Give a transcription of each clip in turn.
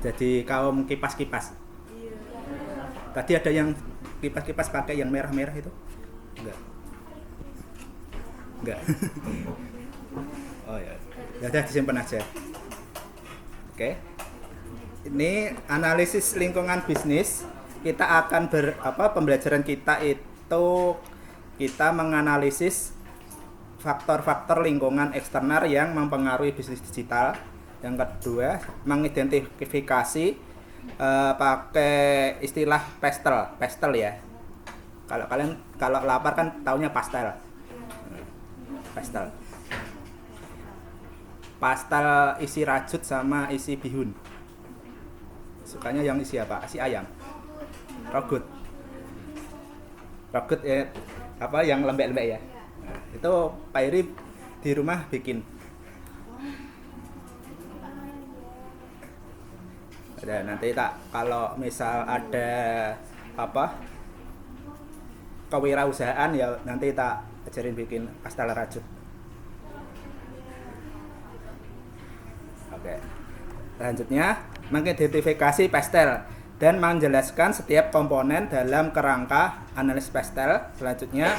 Jadi kaum kipas-kipas. Tadi ada yang kipas-kipas pakai yang merah-merah itu? Enggak. Enggak. Oh ya. Ya udah disimpan aja. Oke. Ini analisis lingkungan bisnis. Kita akan pembelajaran kita itu kita menganalisis faktor-faktor lingkungan eksternal yang mempengaruhi bisnis digital. Yang kedua, mengidentifikasi pakai istilah pastel ya. Kalau kalian lapar kan taunya pastel. Pastel isi rajut sama isi bihun. Sukanya yang isi apa? Isi ayam. Rogut ya, yang lembek-lembek ya. Nah, itu Pak Iri di rumah bikin. Ada nanti kalau misal ada kewirausahaan ya nanti tak ajarin bikin pastel rajut. Oke. Selanjutnya mengidentifikasi pastel dan menjelaskan setiap komponen dalam kerangka analisis pastel. Selanjutnya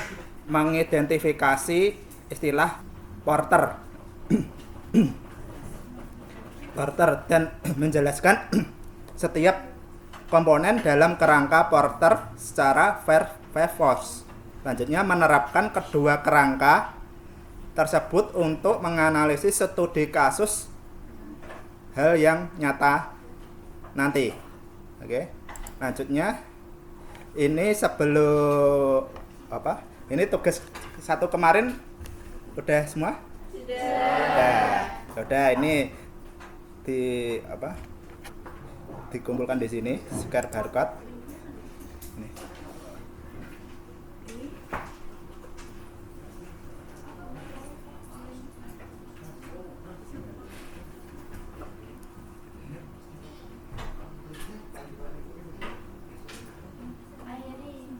mengidentifikasi istilah porter dan menjelaskan setiap komponen dalam kerangka porter secara verbose. Selanjutnya menerapkan kedua kerangka tersebut untuk menganalisis studi kasus hal yang nyata nanti. Oke. Selanjutnya ini sebelum ini tugas satu kemarin udah semua? Udah ini dikumpulkan di sini share barcode. Ini.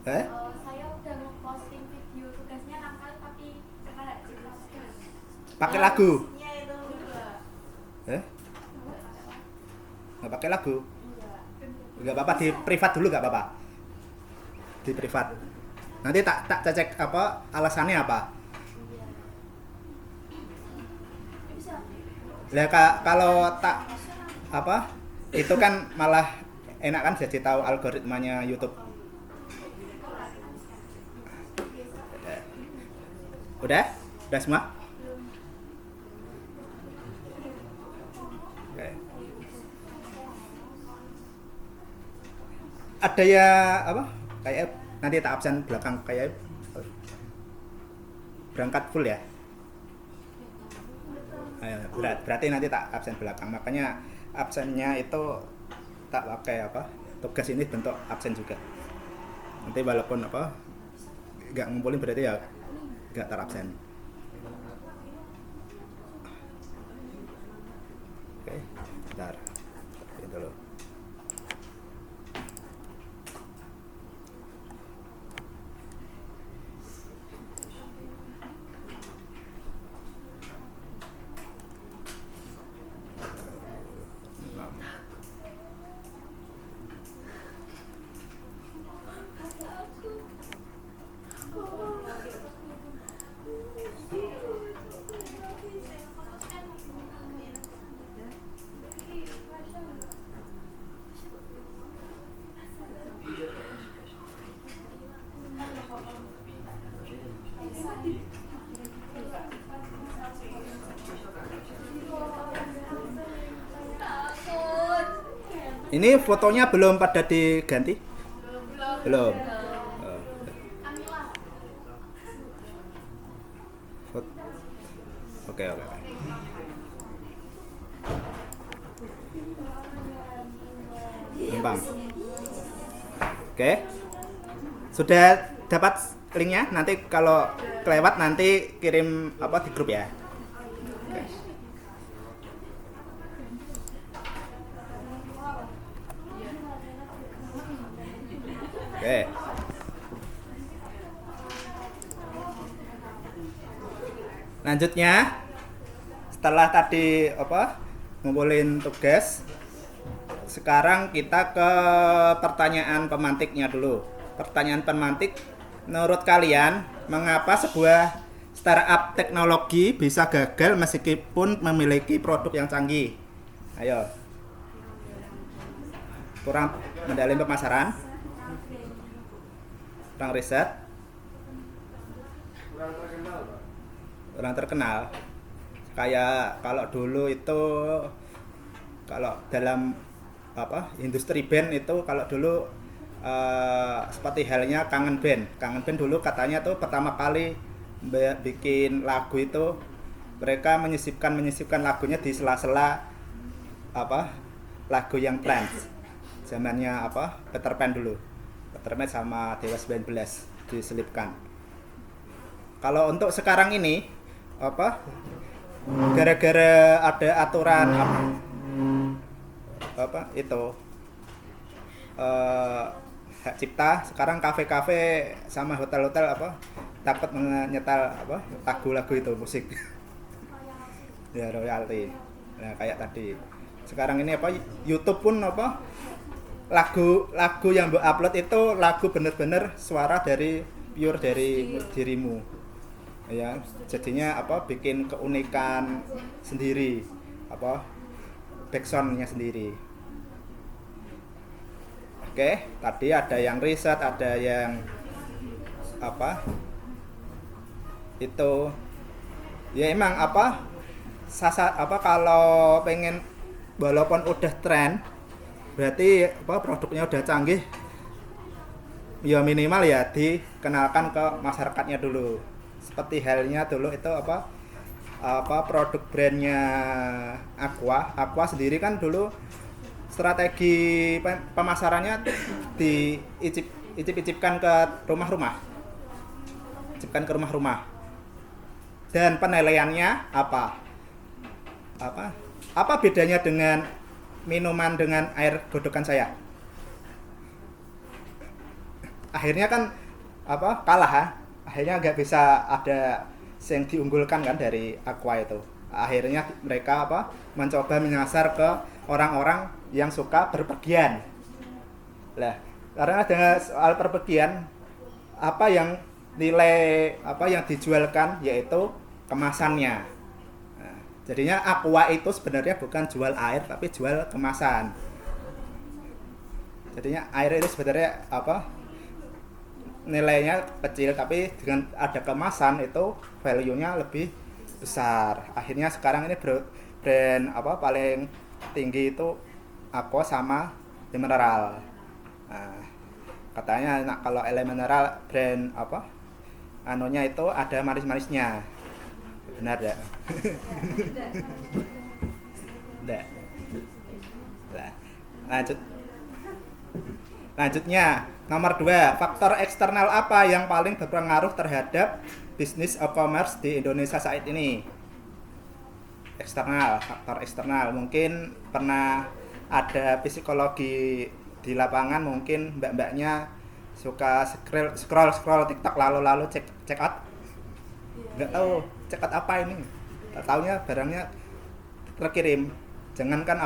Saya udah ngeposting video tugasnya nakal tapi sekarang pakai lagu. Nggak pakai lagu? Nggak apa-apa, di privat dulu nggak apa-apa. Di privat. Nanti tak cek alasannya apa. Lah kalau tak itu kan malah enak kan jadi tahu algoritmanya YouTube. Udah semua? Oke. Ada ya kayak nanti tak absen belakang kayak berangkat full ya. Berarti nanti tak absen belakang. Makanya absennya itu tak pakai tugas ini bentuk absen juga. Nanti walaupun nggak ngumpulin berarti ya nggak terabsen. Oke, bentar. Ini dulu. Ini fotonya belum pada diganti? Belum. Oke. Gampang. Oke. Sudah dapat linknya? Nanti kalau kelewat nanti kirim di grup ya. Oke. Lanjutnya setelah tadi ngumpulin tugas, sekarang kita ke pertanyaan pemantiknya dulu. Pertanyaan pemantik, menurut kalian mengapa sebuah startup teknologi bisa gagal meskipun memiliki produk yang canggih? Ayo. Kurang mendalami pemasaran, kurang riset, kurang terkenal. Kayak kalau dulu itu, kalau dalam industri band itu, kalau dulu seperti halnya Kangen Band dulu katanya tuh pertama kali bikin lagu itu mereka menyisipkan lagunya di sela-sela lagu yang trance zamannya Peter Pan dulu, Peter Pan sama Dewa 19 diselipkan. Kalau untuk sekarang ini gara-gara ada aturan hak cipta, sekarang kafe-kafe sama hotel-hotel takut menyetel lagu-lagu itu, musik ya royalti. Nah kayak tadi sekarang ini YouTube pun lagu yang upload itu lagu bener-bener suara dari pure dari dirimu ya, jadinya bikin keunikan sendiri, backsoundnya sendiri. Oke, tadi ada yang riset, ada yang itu ya emang kalau pengen, walaupun udah tren berarti produknya udah canggih ya minimal ya dikenalkan ke masyarakatnya dulu. Seperti halnya dulu itu produk brandnya Aqua sendiri kan dulu strategi pemasarannya diicip-icipkan ke rumah-rumah. Dan penilaiannya apa bedanya dengan minuman dengan air godokan saya? Akhirnya kan kalah. Akhirnya nggak bisa ada yang diunggulkan kan dari Aqua itu. Akhirnya mereka mencoba menyasar ke orang-orang yang suka berpergian. Lah, karena dengan soal perpergian, yang nilai yang dijualkan yaitu kemasannya. Nah, jadinya Aqua itu sebenarnya bukan jual air tapi jual kemasan. Jadinya air itu sebenarnya nilainya kecil, tapi dengan ada kemasan itu value-nya lebih besar. Akhirnya sekarang ini brand paling tinggi itu Aqua sama Mineral. Nah, katanya kalau Mineral brand anunya itu ada manis-manisnya. Benar ya? Enggak. Lanjutnya, nomor 2, faktor eksternal apa yang paling berpengaruh terhadap bisnis e-commerce di Indonesia saat ini? Faktor eksternal. Mungkin pernah ada psikologi di lapangan, mungkin mbak-mbaknya suka scroll TikTok lalu check out. Nggak tahu check out apa ini. Taunya barangnya terkirim. Jangankan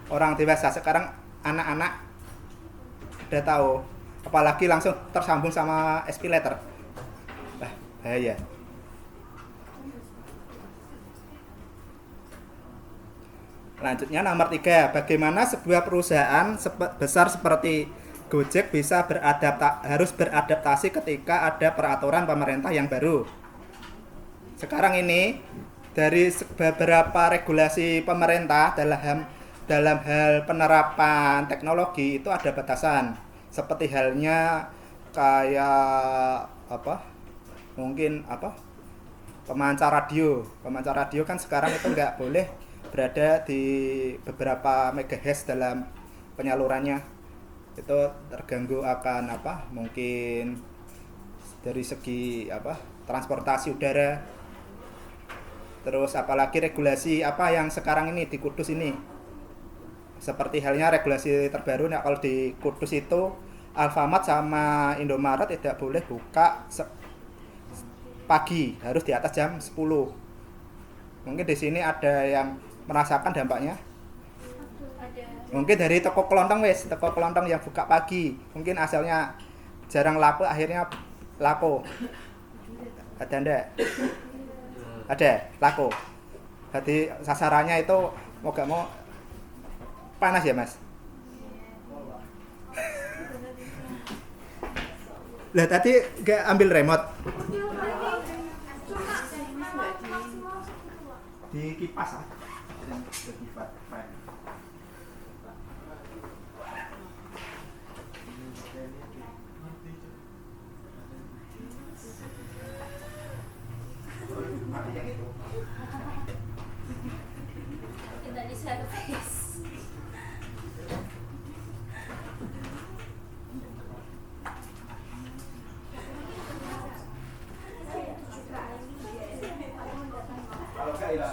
orang dewasa, sekarang anak-anak udah tahu, apalagi langsung tersambung sama SP letter. Bahaya. Lanjutnya nomor 3, bagaimana sebuah perusahaan besar seperti Gojek bisa harus beradaptasi ketika ada peraturan pemerintah yang baru. Sekarang ini dari beberapa regulasi pemerintah dalam hal penerapan teknologi itu ada batasan. Seperti halnya kayak mungkin pemancar radio kan sekarang itu nggak boleh berada di beberapa megahertz dalam penyalurannya. Itu terganggu akan mungkin dari segi transportasi udara. Terus apalagi regulasi yang sekarang ini di Kudus ini, seperti halnya regulasi terbaru kalau di Kudus itu Alfamart sama Indomaret tidak boleh buka pagi, harus di atas jam 10. Mungkin di sini ada yang merasakan dampaknya. Mungkin dari toko kelontong yang buka pagi, mungkin asalnya jarang laku, akhirnya laku. Ada ndak? Ada, laku. Jadi sasarannya itu mau gak mau panas ya mas. Lah tadi gak ambil remote di kipas ah. Kita di service. Kalau enggak ya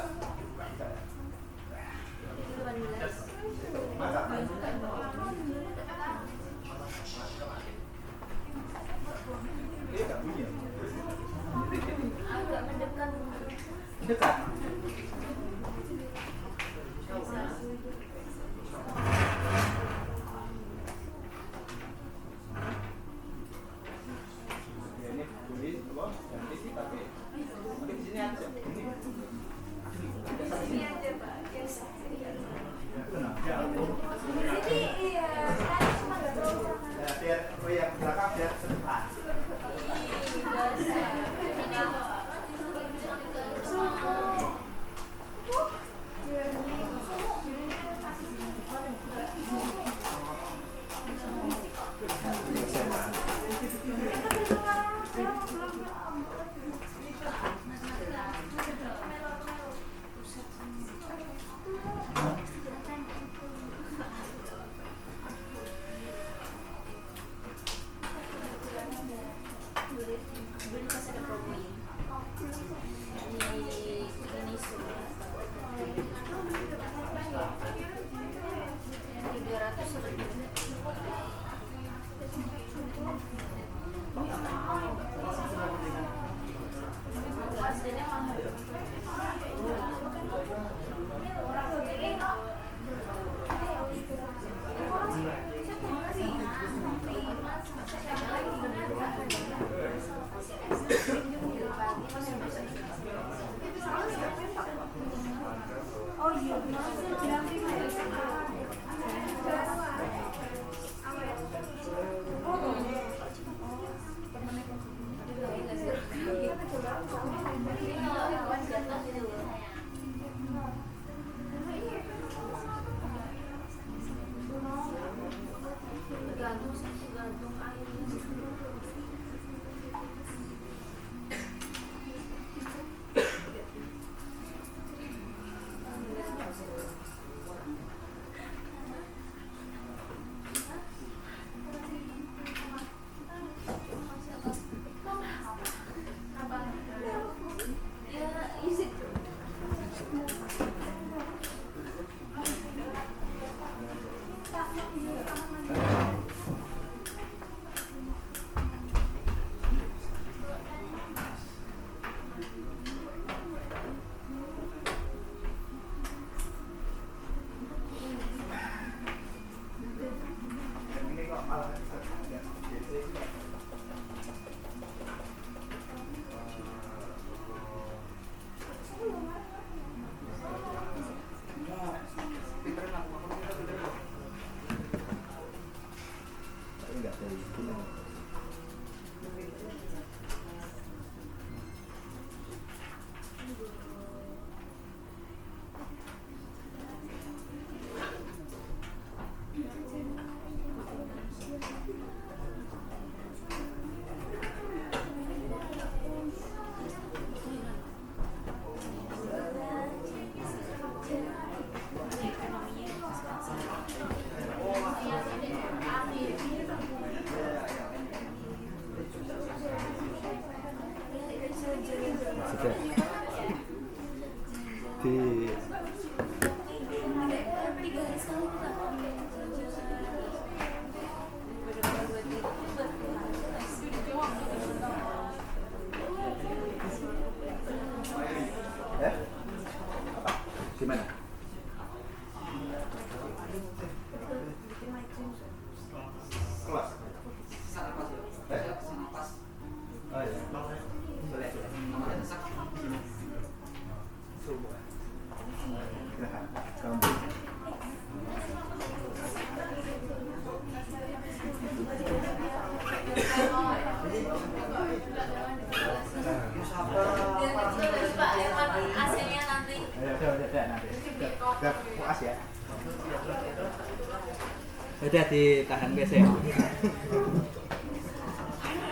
Udah ditahan guys ya.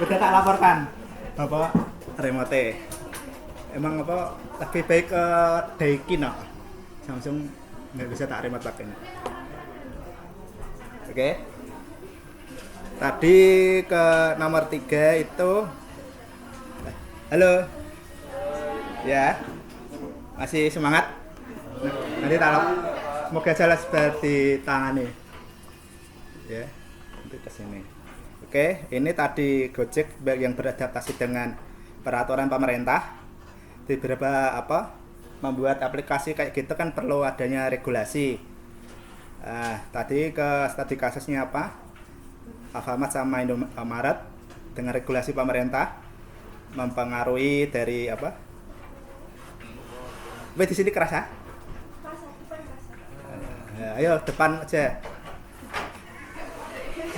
Udah tak laporkan Bapak remote. Emang apa lebih baik ke Daikin no? Samsung nggak bisa tak remote pakai. Oke. Tadi ke nomor 3 itu. Halo. Ya. Masih semangat? Nanti taruh. Semoga jelas ditangani. Ya. Nanti ke sini. Oke, ini tadi Gojek yang beradaptasi dengan peraturan pemerintah. Di beberapa membuat aplikasi kayak gitu kan perlu adanya regulasi. Tadi kasusnya apa? Alfamart sama Indomaret dengan regulasi pemerintah mempengaruhi dari apa? Di sini keras ya? Ayo depan aja.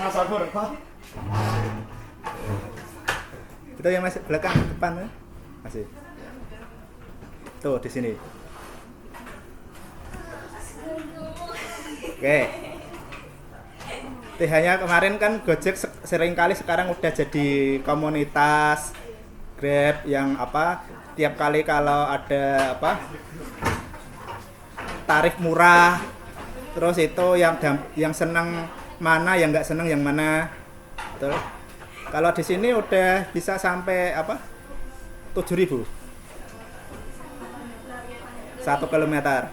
Sabar, Pak. Itu yang masih belakang depan ya? Masih. Tuh di sini. Oke. TH-nya kemarin kan Gojek sering kali sekarang udah jadi komunitas Grab yang tiap kali kalau ada tarif murah, terus itu yang senang mana, yang nggak senang yang mana. Betul. Kalau di sini udah bisa sampai 7.000 1 kilometer.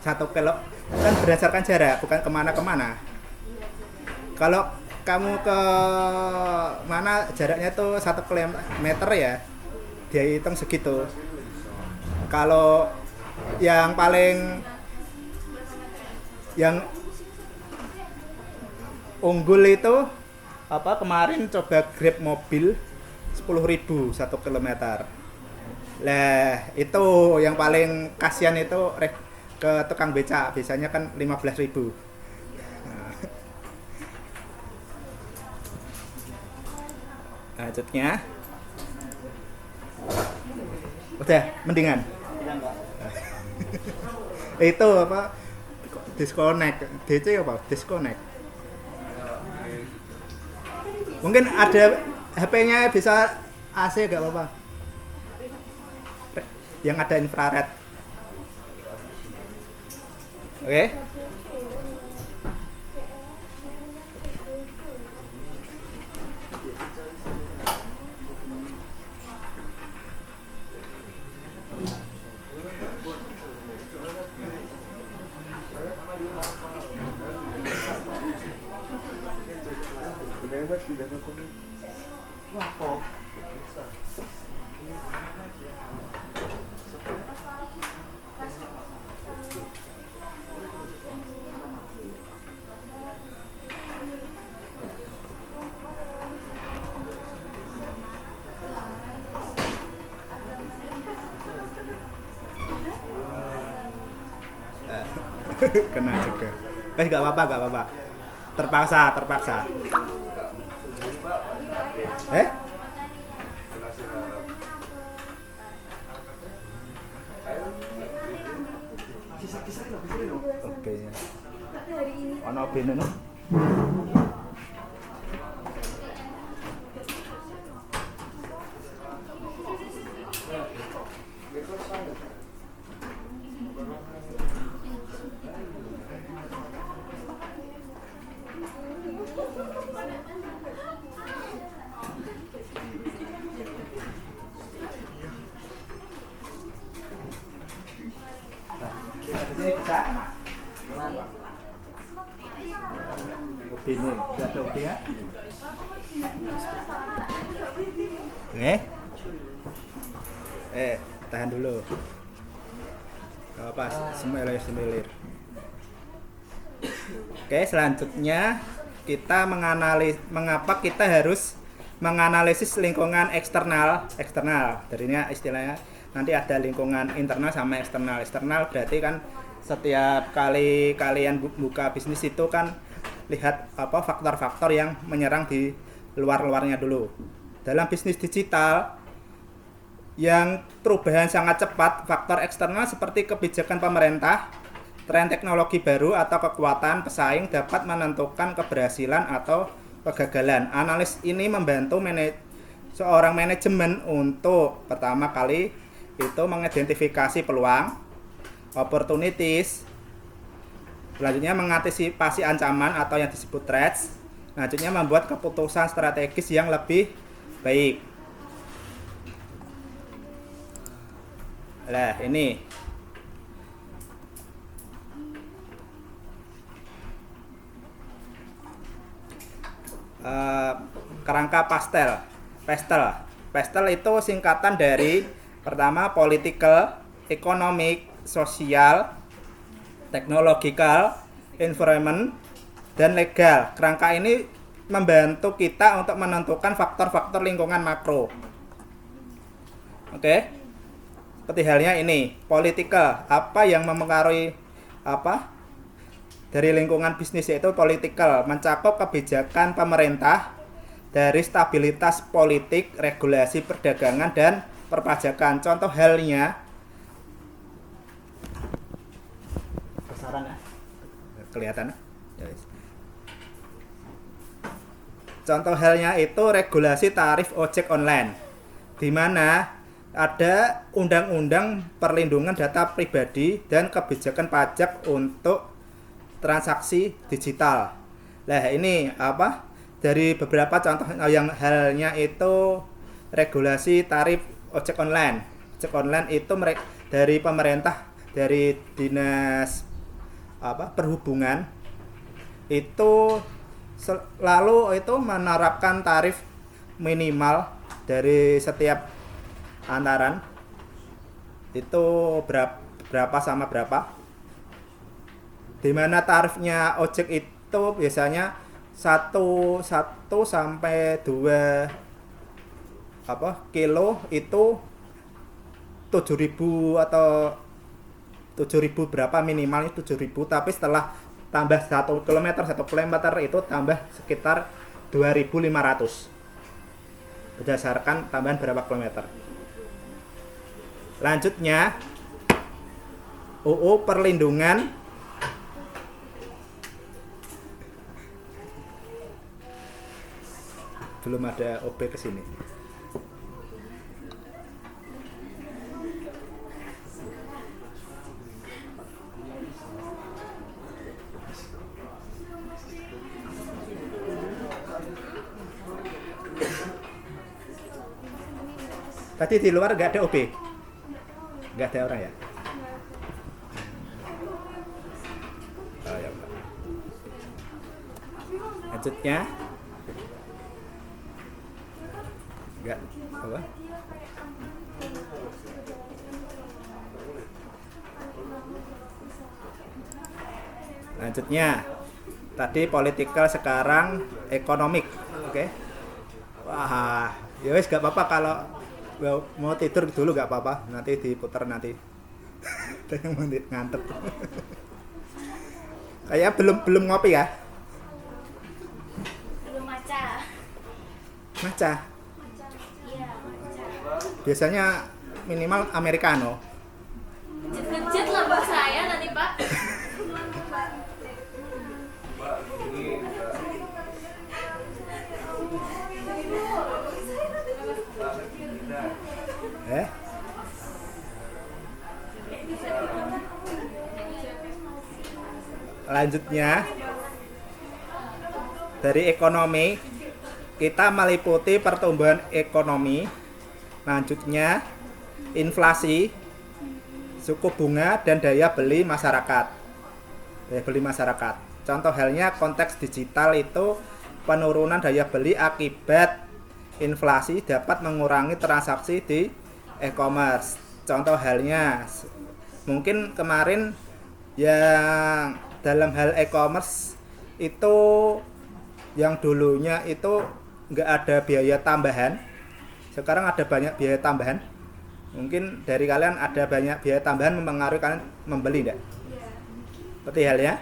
1 kilo kan berdasarkan jarak, bukan kemana-kemana. Kalau kamu ke mana jaraknya tuh 1 kilometer ya, dia hitung segitu. Kalau yang paling yang unggul itu kemarin coba Grab mobil 10.000 1 kilometer. Lah itu yang paling kasihan itu ke tukang becak, biasanya kan 15.000. Lanjutnya udah mendingan. Itu disconnect, DC disconnect. Mungkin ada HP-nya bisa AC gak apa-apa, yang ada infrared. Oke. Kena juga. Gak apa-apa. Terpaksa. Oke. Ono bene no? Bene, ada oke ya? Tahan dulu. Gak apa, semelir. Oke, selanjutnya kita mengapa kita harus menganalisis lingkungan eksternal. Darinya istilahnya nanti ada lingkungan internal sama eksternal. Eksternal berarti kan setiap kali kalian buka bisnis itu kan lihat faktor-faktor yang menyerang di luarnya dulu. Dalam bisnis digital yang perubahan sangat cepat, faktor eksternal seperti kebijakan pemerintah Tren teknologi baru atau kekuatan pesaing dapat menentukan keberhasilan atau kegagalan. Analis ini membantu seorang manajemen untuk pertama kali itu mengidentifikasi peluang, opportunities, selanjutnya mengantisipasi ancaman atau yang disebut threats, selanjutnya membuat keputusan strategis yang lebih baik. Nah, ini kerangka pastel itu singkatan dari pertama political, economic, social, technological, environment, dan legal. Kerangka ini membantu kita untuk menentukan faktor-faktor lingkungan makro. Oke. Seperti halnya ini, political, apa yang mempengaruhi apa? Dari lingkungan bisnis yaitu political, mencakup kebijakan pemerintah dari stabilitas politik, regulasi perdagangan dan perpajakan. Contoh halnya besaran ya. Kelihatan ya? Contoh halnya itu regulasi tarif ojek online, di mana ada undang-undang perlindungan data pribadi dan kebijakan pajak untuk transaksi digital. Nah, ini apa? Dari beberapa contoh yang halnya itu regulasi tarif ojek online. Ojek online itu dari pemerintah, dari dinas perhubungan itu selalu itu menerapkan tarif minimal dari setiap antaran itu berapa sama berapa, di mana tarifnya ojek itu biasanya 1 sampai 2 kilo itu 7.000 atau 7.000 berapa, minimalnya 7.000, tapi setelah tambah 1 km itu tambah sekitar 2.500 berdasarkan tambahan berapa kilometer. Lanjutnya UU perlindungan belum ada OB ke sini. Tadi di luar nggak ada OB? Nggak ada orang ya? Oh, ya. Lanjutnya nggak apa? Lanjutnya tadi political, sekarang economic. Oke. Wah, ya wes nggak apa-apa kalau mau tidur dulu, nggak apa-apa, nanti diputar nanti. Ngantuk. Kayak belum ngopi ya? Belum maca. Maca. Iya, maca. Biasanya minimal americano. Ngejit lah Pak saya tadi Pak. Lanjutnya dari ekonomi kita meliputi pertumbuhan ekonomi, lanjutnya inflasi, suku bunga, dan daya beli masyarakat. Contoh halnya konteks digital itu penurunan daya beli akibat inflasi dapat mengurangi transaksi di e-commerce. Contoh halnya mungkin kemarin yang dalam hal e-commerce itu yang dulunya itu nggak ada biaya tambahan, sekarang ada banyak biaya tambahan. Mungkin dari kalian ada banyak biaya tambahan mempengaruhi kalian membeli enggak? Seperti halnya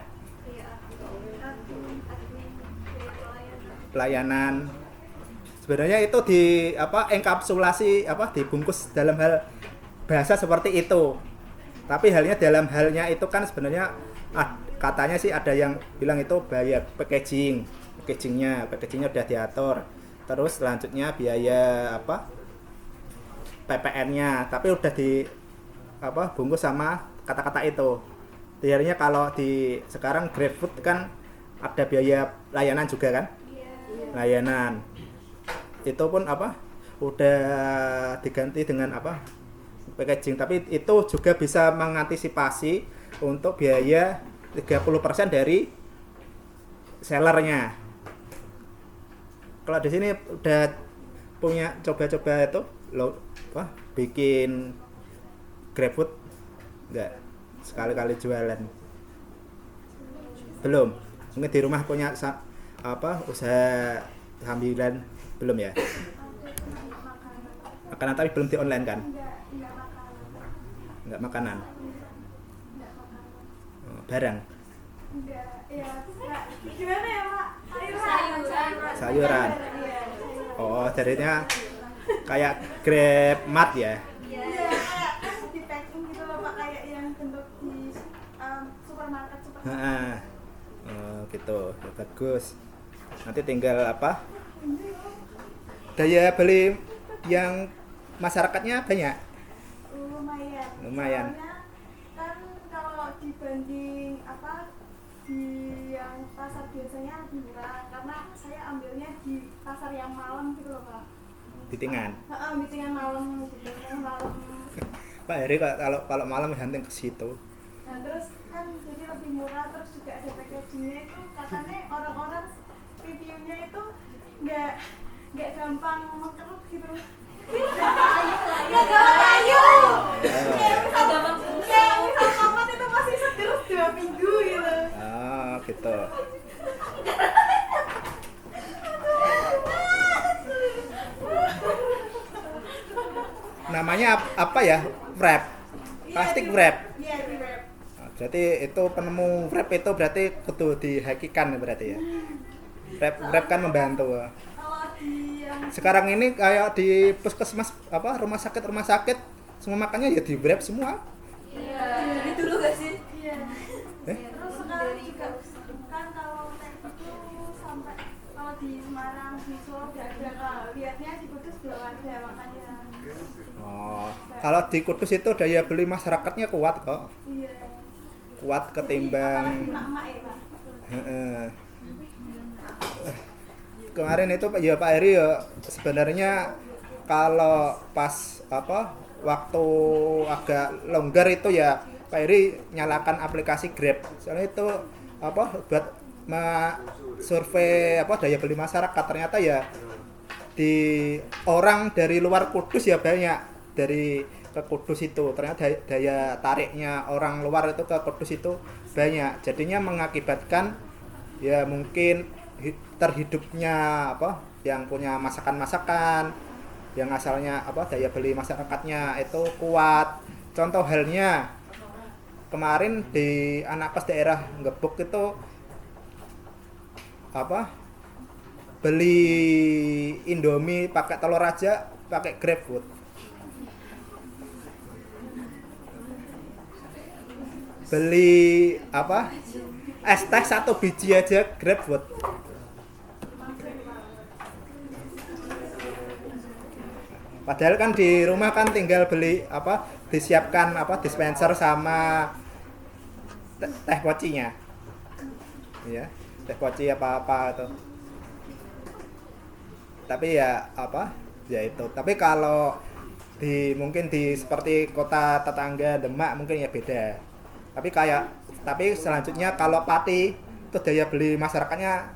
pelayanan. Sebenarnya itu enkapsulasi dibungkus dalam hal bahasa seperti itu. Tapi dalam halnya itu kan sebenarnya katanya sih ada yang bilang itu biaya packagingnya udah diatur. Terus selanjutnya biaya apa PPN-nya, tapi udah di bungkus sama kata-kata itu. Akhirnya kalau di sekarang GrabFood kan ada biaya layanan juga kan? Layanan itu pun udah diganti dengan packaging, tapi itu juga bisa mengantisipasi untuk biaya 30% dari sellernya. Kalau di sini udah punya coba-coba itu bikin GrabFood enggak sekali-kali jualan? Belum. Mungkin di rumah punya usaha sambilan belum ya? Makanan tapi belum di online kan? Enggak makanan. Barang. Gimana ya Pak? Sayuran. Oh, jadinya kayak Grab Mart ya? Iya, kayak kan di packing gitu loh Pak, kayak yang bentuk di supermarket. Oh, gitu. Ya, bagus. Nanti tinggal daya beli yang masyarakatnya banyak. Lumayan. Soalnya kan kalau dibanding di yang pasar biasanya lebih murah, karena saya ambilnya di pasar yang malam gitu loh Pak. Bitingan. Bitingan malam gitu, malam. Pak Heri kalau malam hunting ke situ. Nah terus kan jadi lebih murah, terus juga ada packagingnya itu, katanya orang-orang reviewnya itu nggak gampang mengkerut gitu. Nggak gampang kayu. Kayak misal tomat itu masih seger 2 minggu gitu. Oh gitu. Namanya apa ya? Wrap. Plastik wrap. Iya, di wrap. Berarti itu penemu wrap itu berarti kudu dihakikan berarti ya. Wrap kan membantu. Kalau di yang Sekarang ini kayak di puskesmas rumah sakit semua makannya ya di wrap semua. Dari dulu gak sih? Iya. Eh? Terus sekarang juga kan kalau kayak gitu sampai kalau di Semarang, di Solo udah ada, kalau lihatnya di Kudus belum ada makanya. Oh, kalau di Kudus itu daya beli masyarakatnya kuat kok. Iya. Kuat ketimbang Apalagi emak-emak ya Pak. Heeh. Kemarin itu ya Pak Heri ya sebenarnya kalau pas waktu agak longgar itu ya Pak Heri nyalakan aplikasi Grab. Soalnya itu buat survei daya beli masyarakat, ternyata ya di orang dari luar Kudus ya banyak dari ke Kudus itu, ternyata daya tariknya orang luar itu ke Kudus itu banyak, jadinya mengakibatkan ya mungkin terhidupnya yang punya masakan-masakan yang asalnya daya beli masyarakatnya itu kuat. Contoh halnya kemarin di anak kos daerah Gebuk itu beli Indomie pakai telur aja pakai GrabFood. Beli es teh 1 biji aja GrabFood. Padahal kan di rumah kan tinggal beli disiapkan dispenser sama teh kocinya. Ya, teh koci apa itu. Tapi ya ya itu. Tapi kalau mungkin di seperti kota tetangga Demak mungkin ya beda. Tapi selanjutnya kalau Pati itu daya beli masyarakatnya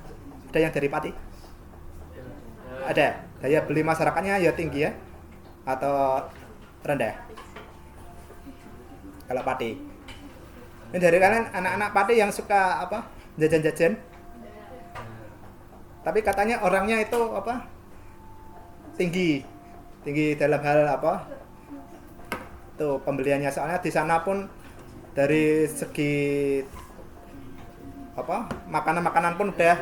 ada yang dari Pati? Ada. Daya beli masyarakatnya ya tinggi ya atau rendah? Kalau Pati. Ini dari kalian anak-anak Pati yang suka jajan-jajan? Tapi katanya orangnya itu tinggi dalam hal tuh pembeliannya, soalnya di sana pun dari segi makanan pun udah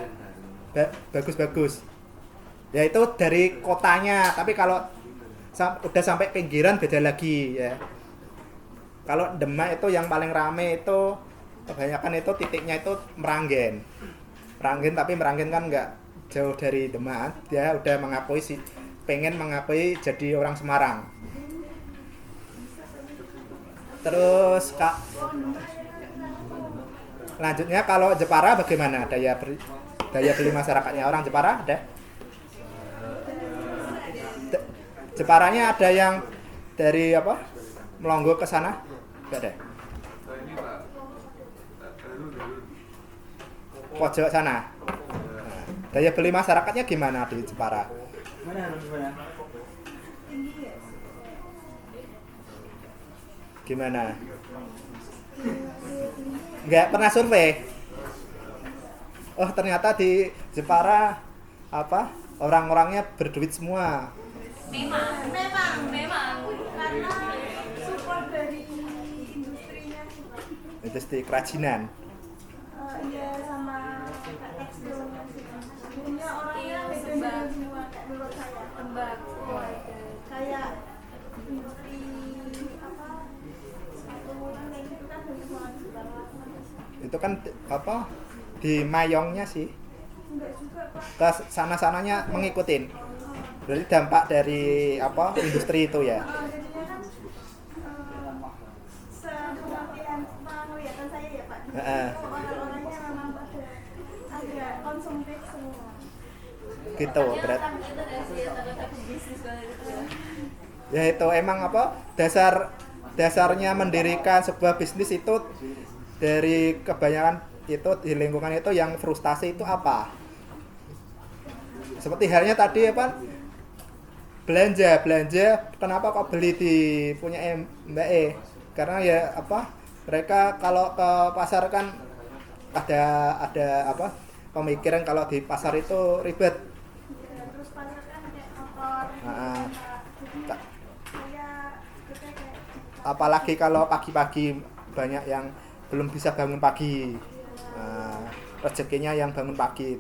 bagus-bagus ya, itu dari kotanya. Tapi kalau udah sampai pinggiran beda lagi ya. Kalau Demak itu yang paling rame itu kebanyakan itu titiknya itu Meranggen. Tapi Meranggen kan nggak jauh dari Demak. Dia udah mengakui sih, pengen mengakui jadi orang Semarang. Terus Kak, lanjutnya kalau Jepara bagaimana daya beli masyarakatnya orang Jepara ada? Jeparanya ada yang dari apa? Melongo ke sana? Enggak ada. Pojok sana. Nah, daya beli masyarakatnya gimana di Jepara? Gimana? Enggak pernah survei. Oh, ternyata di Jepara apa? Orang-orangnya berduit semua. Memang karena support dari industrinya sih. Industri kerajinan. Iya sama tekstilnya sih. Punya orangnya beda semua menurut saya. Tembakau kayak industri apa? Sepatu itu kan dari semua Jepara. Itu kan apa? Di Mayongnya sih. Enggak juga Pak. Ke sana-sananya ngikutin. Berarti dampak dari apa? Industri itu ya. Jadinya kan sepengertian penglihatan saya ya Pak. Orang-orangnya memang ada konsumtif semua. Gitu berarti. Ya itu emang apa? Dasarnya mendirikan sebuah bisnis itu dari kebanyakan itu di lingkungan itu yang frustasi itu apa? Seperti halnya tadi apa? Belanja kenapa kok beli di punya Mbak E? Karena ya apa? Mereka kalau ke pasar kan ada apa? Pemikiran kalau di pasar itu ribet. Ya, terus pasar kan kayak motor. Apalagi kalau pagi-pagi banyak yang belum bisa bangun pagi. Nah, rezekinya yang bangun pagi.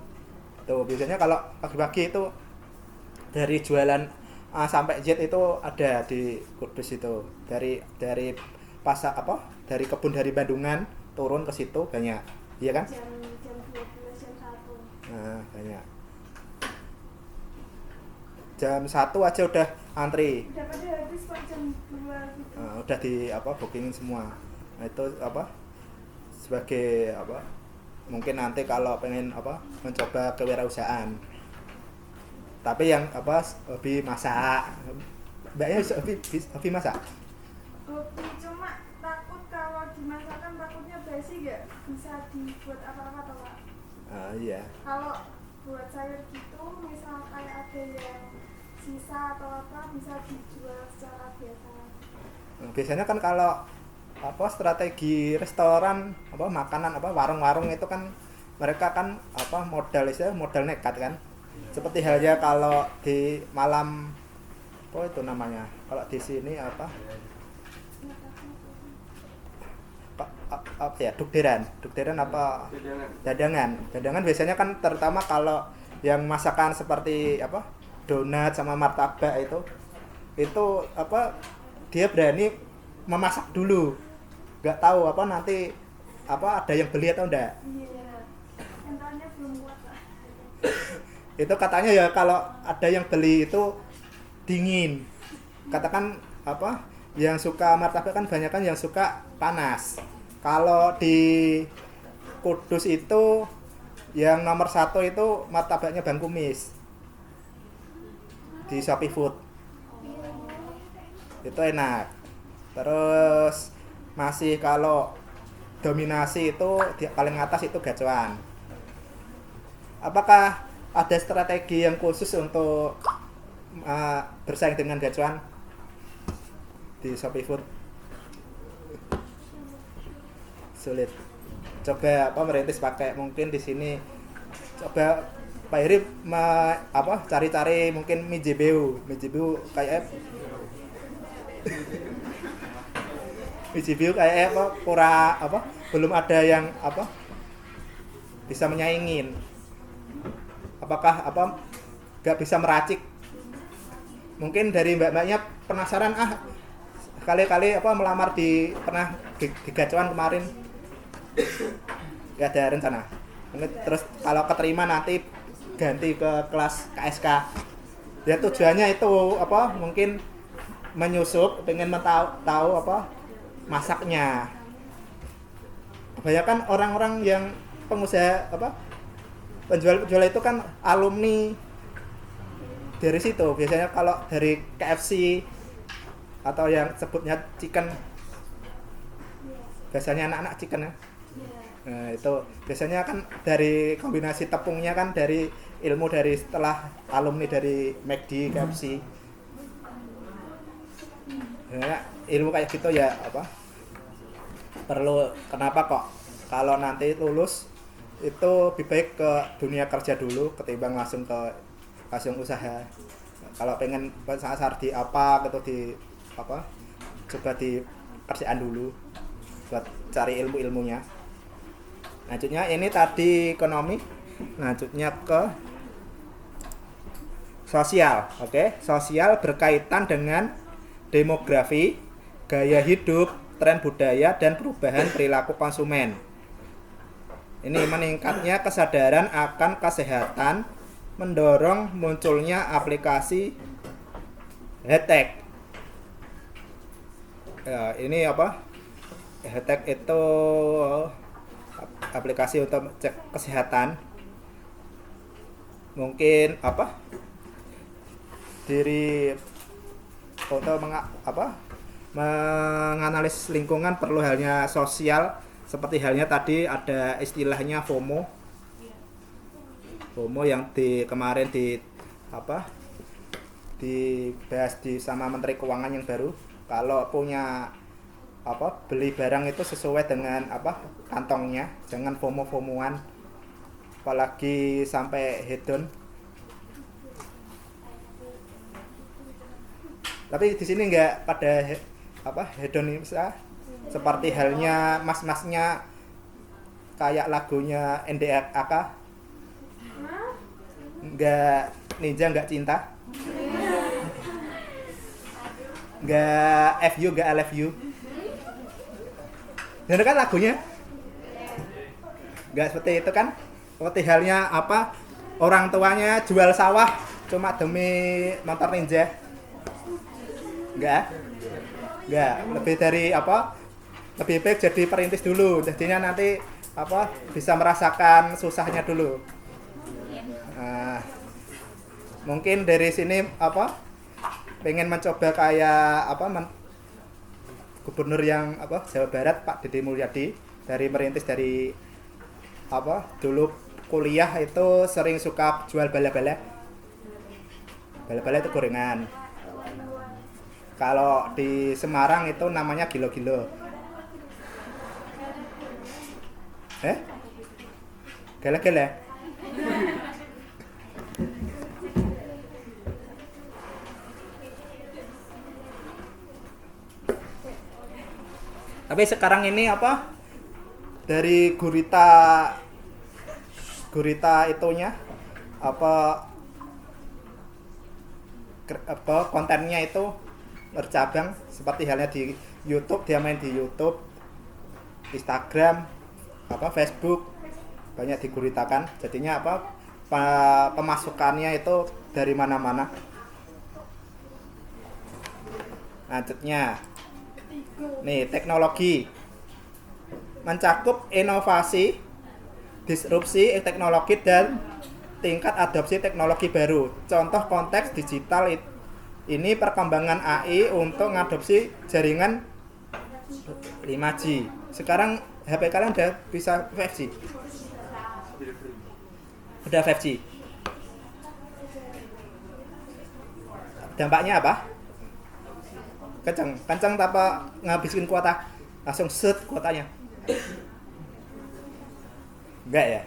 Tuh biasanya kalau pagi-pagi itu dari jualan A sampai Z itu ada di Kudus itu. Dari pasar apa? Dari kebun dari Bandungan turun ke situ banyak. Iya kan? Jam 12 jam 1. Nah, banyak. Jam 1 aja udah antri. Udah pada habis Pak jam 2 gitu. Nah, udah di apa bookingin semua. Nah, itu apa? Sebagai apa? Mungkin nanti kalau pengen apa? Mencoba kewirausahaan. Tapi yang apa? Hobi masak. Mbaknya hobi masak? Hobi cuma takut kalau dimasakkan takutnya basi gak bisa dibuat apa-apa toh Pak. Iya. Kalau buat sayur gitu misal kayak ada yang sisa atau apa bisa dijual secara biasa. Biasanya kan kalau apa strategi restoran apa makanan apa warung-warung itu kan mereka kan apa modal nekat kan. Seperti halnya kalau di Malam apa itu namanya? Kalau di sini apa? Apa ya? Dukderan apa? Dadangan biasanya kan terutama kalau yang masakan seperti apa? Donat sama martabak itu apa? Dia berani memasak dulu. Nggak tahu apa nanti apa ada yang beli atau enggak. Iya. Mentalnya belum kuat Pak. Itu katanya ya kalau ada yang beli itu dingin. Katakan apa? Yang suka martabak kan banyak kan yang suka panas. Kalau di Kudus itu yang nomor 1 itu martabaknya Bang Kumis di Shopee Food. Itu enak. Terus masih kalau dominasi itu di paling atas itu gacuan. Apakah ada strategi yang khusus untuk bersaing dengan gacuan di Shopee Food? Sulit. Coba apa merintis pakai mungkin di sini. Coba Pak Heri cari-cari mungkin Mijibeu kayak Mijibeu kayak apa belum ada yang apa bisa menyaingin. Apakah nggak bisa meracik? Mungkin dari mbak-mbaknya penasaran kali-kali apa melamar pernah di gacuan kemarin, nggak ada rencana. Terus kalau keterima nanti ganti ke kelas KSK. Ya tujuannya itu apa? Mungkin menyusup, pengen tahu apa masaknya. Kebanyakan orang-orang yang pengusaha apa penjual itu kan alumni dari situ. Biasanya kalau dari KFC atau yang sebutnya chicken, biasanya anak-anak chicken ya. Nah, itu biasanya kan dari kombinasi tepungnya kan dari ilmu dari setelah alumni dari McD, KFC. Ya, ilmu kayak gitu ya apa? Perlu kenapa kok kalau nanti lulus itu lebih baik ke dunia kerja dulu ketimbang langsung usaha. Kalau pengen pasar di apa gitu di apa? Coba di kerjaan dulu buat cari ilmu-ilmunya. Lanjutnya ini tadi ekonomi, lanjutnya ke sosial. Oke, sosial berkaitan dengan demografi, gaya hidup, tren budaya dan perubahan perilaku konsumen. Ini meningkatnya kesadaran akan kesehatan, mendorong munculnya aplikasi HealthTech. Ya, ini apa? HealthTech itu aplikasi untuk cek kesehatan. Mungkin apa? Diri untuk menganalisis lingkungan perlu halnya sosial, seperti halnya tadi ada istilahnya FOMO. FOMO yang kemarin dibahas sama Menteri Keuangan yang baru. Kalau punya beli barang itu sesuai dengan kantongnya, jangan FOMO-FOMOan, apalagi sampai hedon. Tapi di sini nggak pada hedonisme, seperti halnya mas-masnya kayak lagunya NDAK, nggak ninja nggak cinta, nggak FU nggak I love you. Bener kan lagunya? Nggak seperti itu kan? Seperti halnya orang tuanya jual sawah cuma demi motor ninja. Enggak. Lebih dari lebih baik jadi perintis dulu. Jadinya nanti bisa merasakan susahnya dulu. Nah, mungkin dari sini pengen mencoba kayak gubernur yang Jawa Barat Pak Deddy Mulyadi, dari merintis dari dulu kuliah itu sering suka jual bala-bala. Bala-bala itu gorengan. Kalau di Semarang itu namanya gilo-gilo. Gele-gele. Tapi sekarang ini dari gurita itunya kontennya itu bercabang, seperti halnya di YouTube, dia main di YouTube, Instagram, Facebook, banyak diguritakan. Jadinya pemasukannya itu dari mana-mana. Lanjutnya nih, teknologi mencakup inovasi, disrupsi teknologi dan tingkat adopsi teknologi baru. Contoh konteks digital ini perkembangan AI untuk mengadopsi jaringan 5G. Sekarang HP kalian udah bisa 5G? Udah 5G. Dampaknya apa? Kencang tanpa ngabisin kuota, langsung set kuotanya. Enggak ya?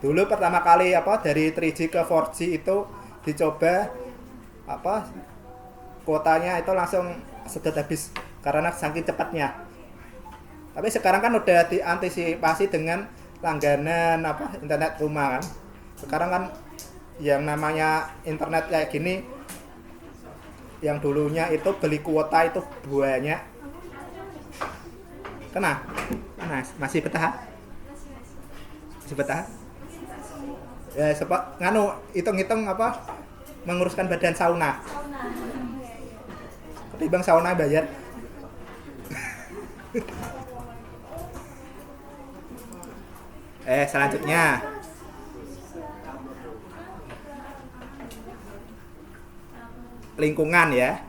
Dulu pertama kali dari 3G ke 4G itu dicoba kuotanya itu langsung sedot habis karena saking cepatnya. Tapi sekarang kan udah diantisipasi dengan langganan internet rumah kan. Sekarang kan yang namanya internet kayak gini yang dulunya itu beli kuota itu banyak. Kena masih betah? Masih betah? Ya sepak nganu hitung-hitung apa menguruskan badan sauna. Ketimbang sauna bayar. Selanjutnya lingkungan ya.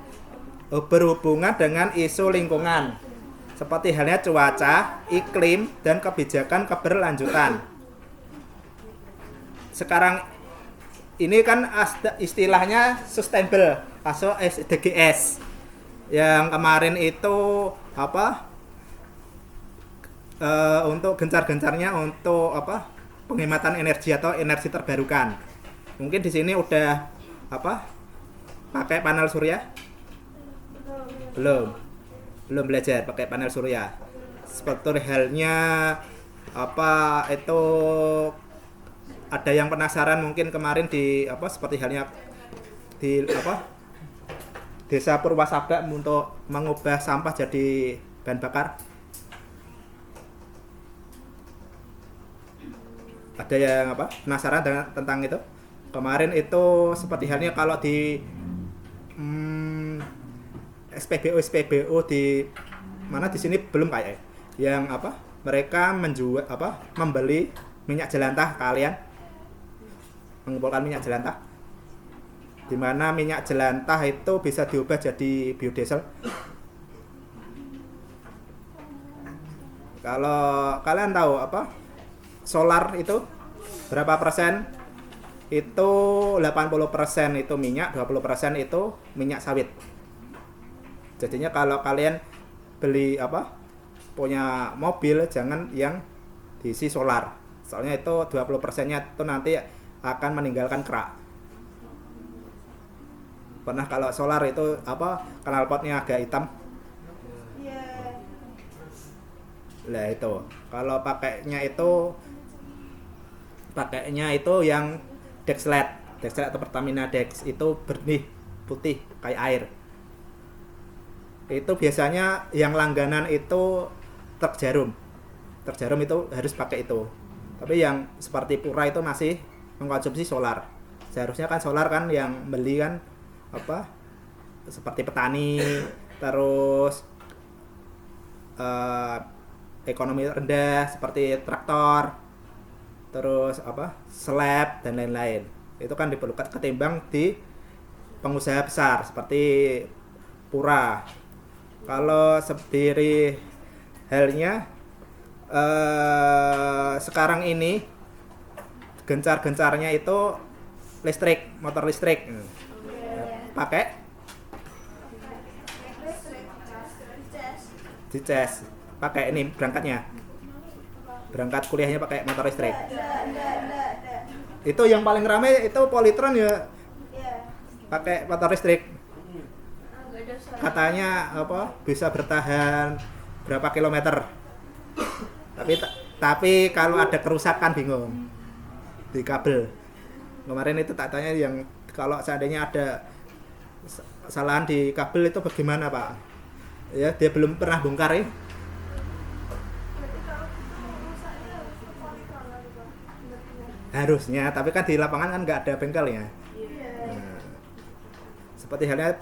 Berhubungan dengan isu lingkungan seperti halnya cuaca, iklim, dan kebijakan keberlanjutan. Sekarang ini kan istilahnya sustainable atau SDGs. Yang kemarin itu apa? Untuk gencar-gencarnya untuk apa? Penghematan energi atau energi terbarukan. Mungkin di sini udah apa? Pakai panel surya? Belum belajar pakai panel surya. Seperti halnya apa itu ada yang penasaran mungkin kemarin di apa seperti halnya di apa Desa Purwasabak untuk mengubah sampah jadi bahan bakar. Ada yang apa penasaran tentang itu? Kemarin itu seperti halnya kalau di SPBU di mana di sini belum kayak yang apa mereka menjual apa membeli minyak jelantah kalian mengumpulkan minyak jelantah di mana minyak jelantah itu bisa diubah jadi biodiesel. Kalau kalian tahu apa solar itu berapa persen? Itu 80% itu minyak, 20% itu minyak sawit. Jadinya kalau kalian beli apa punya mobil jangan yang diisi solar. Soalnya itu 20%-nya itu nanti akan meninggalkan kerak. Pernah kalau solar itu apa knalpotnya agak hitam. Iya. Lah itu. Kalau pakainya itu yang Dexlet atau Pertamina Dex itu benih putih kayak air. Itu biasanya yang langganan itu truk jarum itu harus pakai itu. Tapi yang seperti Pura itu masih mengkonsumsi solar. Seharusnya kan solar kan yang beli kan apa seperti petani terus ekonomi rendah seperti traktor terus apa slab dan lain-lain. Itu kan diperlukan ketimbang di pengusaha besar seperti Pura. Kalau sendiri halnya sekarang ini gencar-gencarnya itu listrik, motor listrik. Pakai dicas. Pakai ini berangkat kuliahnya pakai motor listrik. Itu yang paling ramai itu Polytron ya. Pakai motor listrik. Katanya apa bisa bertahan berapa kilometer. Tapi kalau ada kerusakan bingung di kabel. Kemarin itu tak tanya yang kalau seandainya ada kesalahan di kabel itu bagaimana Pak? Ya dia belum pernah bongkar ya. Harusnya, tapi kan di lapangan kan nggak ada bengkelnya. Nah, seperti halnya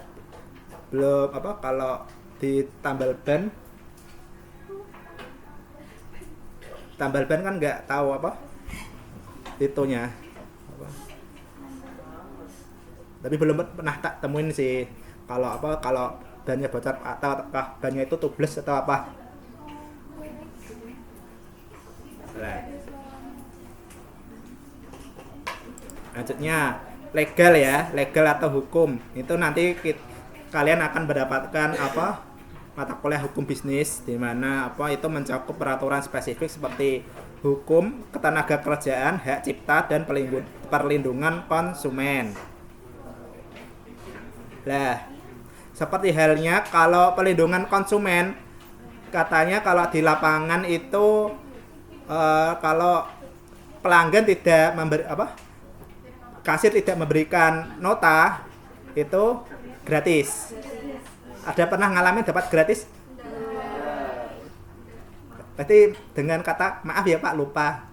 belum apa kalau di tambal ban kan nggak tahu apa itunya apa. Tapi belum pernah tak temuin sih kalau bannya bocor atau bannya itu tubles atau apa. Nah. Lanjutnya legal atau hukum itu nanti kalian akan mendapatkan apa mata kuliah hukum bisnis di mana apa itu mencakup peraturan spesifik seperti hukum ketenagakerjaan, hak cipta dan perlindungan konsumen. Lah, seperti halnya kalau perlindungan konsumen katanya kalau di lapangan itu kalau pelanggan tidak kasir tidak memberikan nota itu gratis. Ada pernah ngalamin dapat gratis? Berarti dengan kata maaf ya Pak, lupa,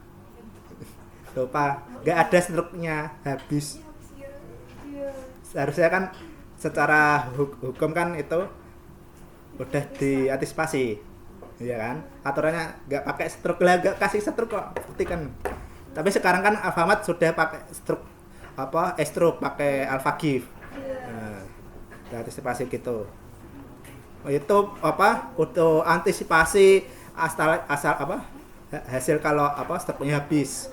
nggak ada struknya, habis. Seharusnya kan secara hukum kan itu udah diantisipasi, ya kan? Aturannya nggak pakai struk lah, nggak kasih struk kok, buktikan. Tapi sekarang kan Alfamart sudah pakai struk struk pakai Alphagif. Nah, diantisipasi gitu. Itu untuk antisipasi asal hasil kalau stoknya habis.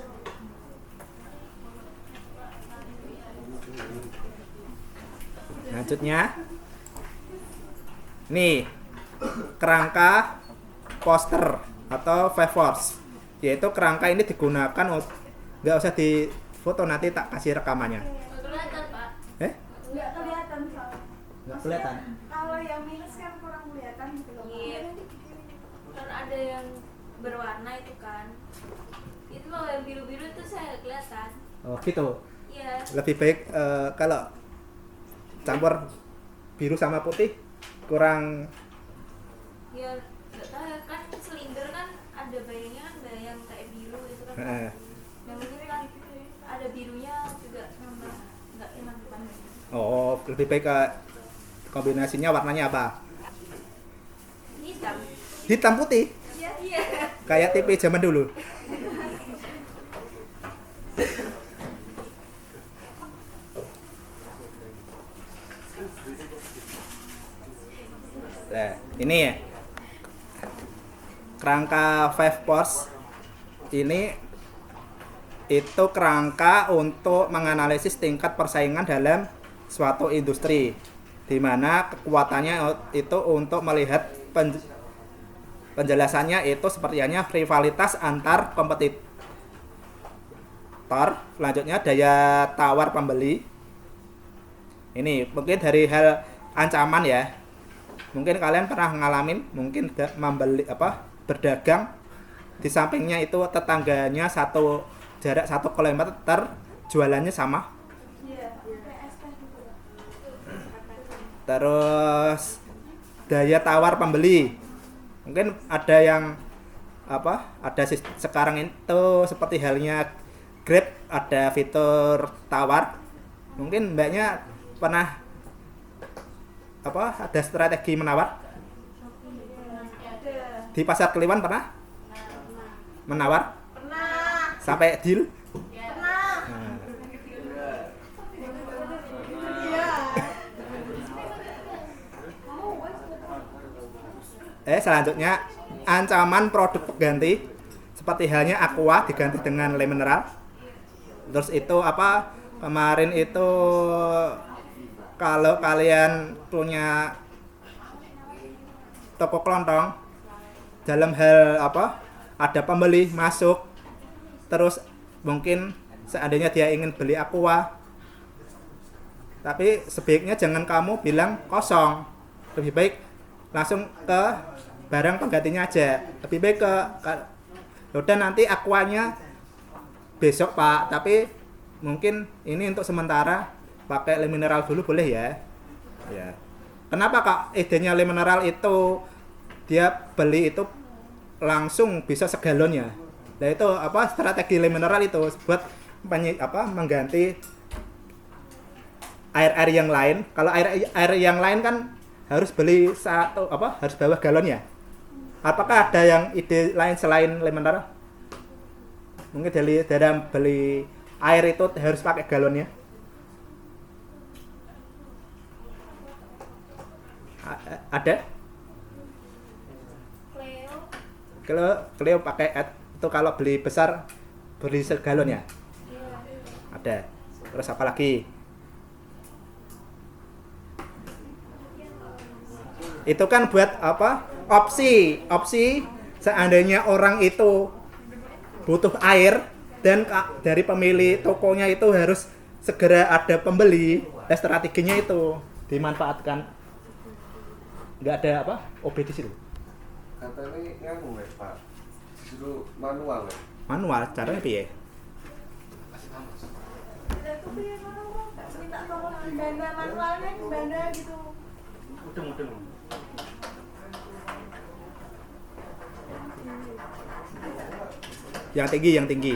Selanjutnya nih kerangka poster atau favors, yaitu kerangka ini digunakan nggak usah di foto, nanti tak kasih rekamannya. Kelihatan Pak. Nggak kelihatan soalnya. Nggak kelihatan. Kalau yang minus kan kurang kelihatan gitu loh. Iya. Kan ada yang berwarna itu kan. Itu loh yang biru-biru itu saya nggak kelihatan. Oh gitu. Iya. Lebih baik kalau campur biru sama putih kurang. Ya nggak tahu ya, kan silinder kan ada bayangnya kan bayang kayak biru itu kan. Heeh. Yang ini kan ada birunya juga nambah nggak enak depan. Oh, lebih baik ke kombinasinya warnanya apa? Hitam. Hitam putih, Iya. Iya. kayak TV zaman dulu. Nah, ini ya kerangka five force ini itu kerangka untuk menganalisis tingkat persaingan dalam suatu industri, di mana kekuatannya itu untuk melihat penjelasannya itu seperti hanya rivalitas antar kompetitor. Selanjutnya daya tawar pembeli. Ini mungkin dari hal ancaman ya. Mungkin kalian pernah ngalamin, mungkin membeli berdagang di sampingnya itu tetangganya jarak 1 kilometer, jualannya sama. Iya, PSP gitu. Terus daya tawar pembeli. Mungkin ada yang sekarang itu seperti halnya Grab, ada fitur tawar. Mungkin mbaknya pernah ada strategi menawar Ada. di pasar Kliwon, pernah menawar Pernah. sampai deal. Pernah. Nah, Iya. selanjutnya ancaman produk pengganti seperti halnya Aqua diganti dengan Le Mineral. Terus itu kemarin itu kalau kalian punya toko kelontong, dalam hal ada pembeli masuk, terus mungkin seandainya dia ingin beli Aqua, tapi sebaiknya jangan kamu bilang kosong, lebih baik langsung ke barang penggantinya aja. Lebih baik udah nanti Aquanya besok Pak, tapi mungkin ini untuk sementara pakai Le Mineral dulu, boleh ya? Ya. Kenapa Kak idenya Le Mineral itu dia beli itu langsung bisa segalonnya? Nah itu strategi Le Mineral itu buat mengganti air yang lain. Kalau air yang lain kan harus beli harus bawa galonnya. Apakah ada yang ide lain selain Le Mineral? Mungkin dalam beli air itu harus pakai galonnya. Ada? Cleo pakai itu kalau beli besar beli segalon ya? Iya. Ada. Terus apa lagi? Itu kan buat opsi seandainya orang itu butuh air dan dari pemilik tokonya itu harus segera ada pembeli, strateginya itu dimanfaatkan. Nggak ada OB di situ. Katanya nganu Pak, dulu manual ya. Manual caranya piye? Aku punya orang nggak cerita minta tolong gimana manualnya gimana gitu. Mudeng. Yang tinggi.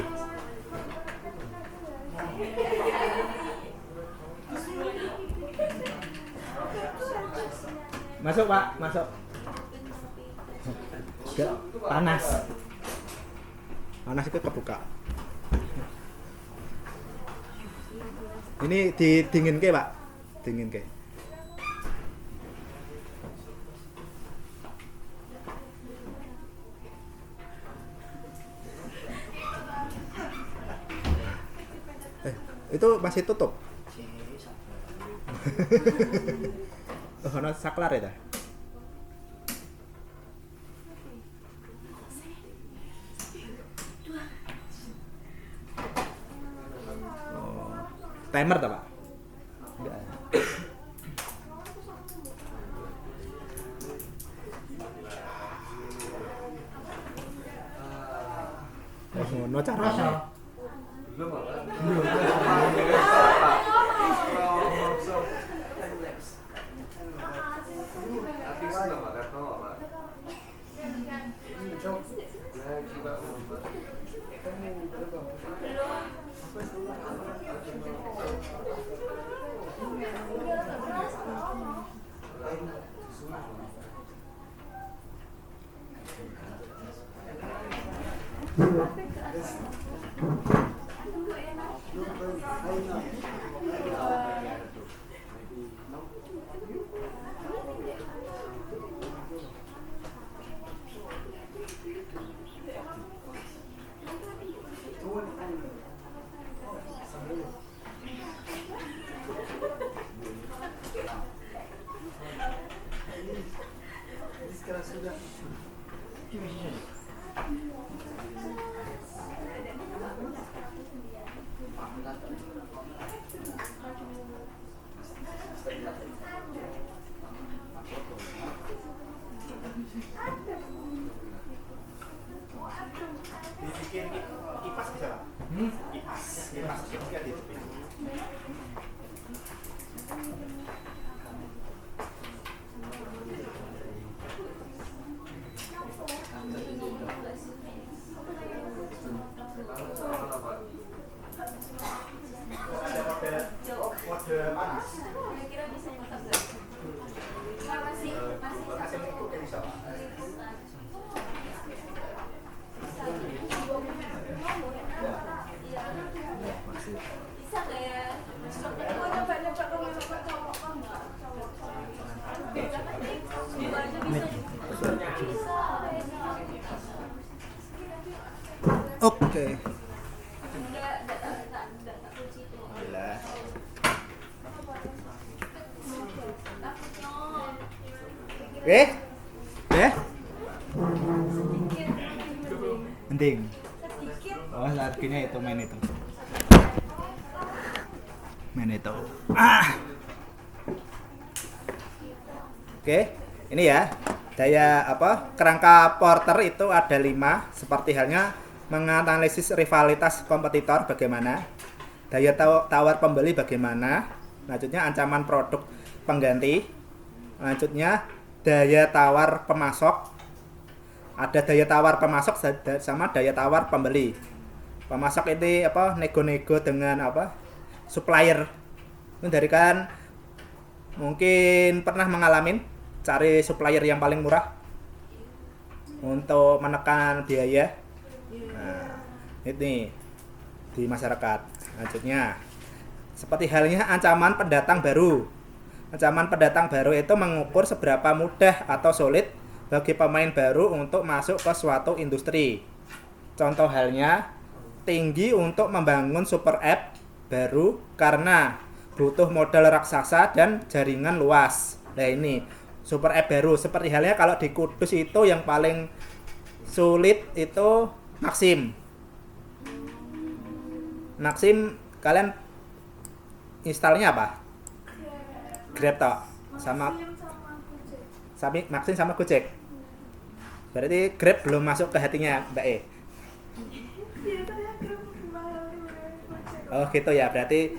Masuk Pak, masuk. Panas. Panas itu kebuka. Ini didinginke Pak, dinginke. Itu masih tutup. Oh, ono saklar ya? Oh. Timer tak, Pak? Enggak. Oh, ngono carane. Belum apa? Artis nama kata apa? Dibikin kipas bisa, Pak? Kipas juga dibikin. Ada mode panas. Kira-kira bisa masak nggak? Masih Itu kayak bisa, Pak. bisa nggak ya? Mau nyoba-nyoba kalau nyoba cowok kan nggak cowok. Coba aja bisa. Oke. Enggak kunci itu. Alhamdulillah. Takutnya. Mending. Sedikit. Oh, harganya itu main itu. Oke, ini ya. Daya kerangka Porter itu ada 5, seperti halnya menganalisis rivalitas kompetitor bagaimana, daya tawar pembeli bagaimana, lanjutnya ancaman produk pengganti, lanjutnya daya tawar pemasok, ada daya tawar pemasok sama daya tawar pembeli. Pemasok ini nego-nego dengan supplier. Itu dari kan mungkin pernah mengalami cari supplier yang paling murah untuk menekan biaya. Nah, ini di masyarakat. Lanjutnya, seperti halnya ancaman pendatang baru. Ancaman pendatang baru itu mengukur seberapa mudah atau sulit bagi pemain baru untuk masuk ke suatu industri. Contoh halnya, tinggi untuk membangun super app baru karena butuh modal raksasa dan jaringan luas. Nah ini super app baru, seperti halnya kalau di Kudus itu yang paling sulit itu Maxim. Maxim kalian installnya apa? Grab tok sama Maxim sama Gojek. Berarti Grab belum masuk ke hatinya Mbak E. Iya, saya belum mahal. Oh gitu ya, berarti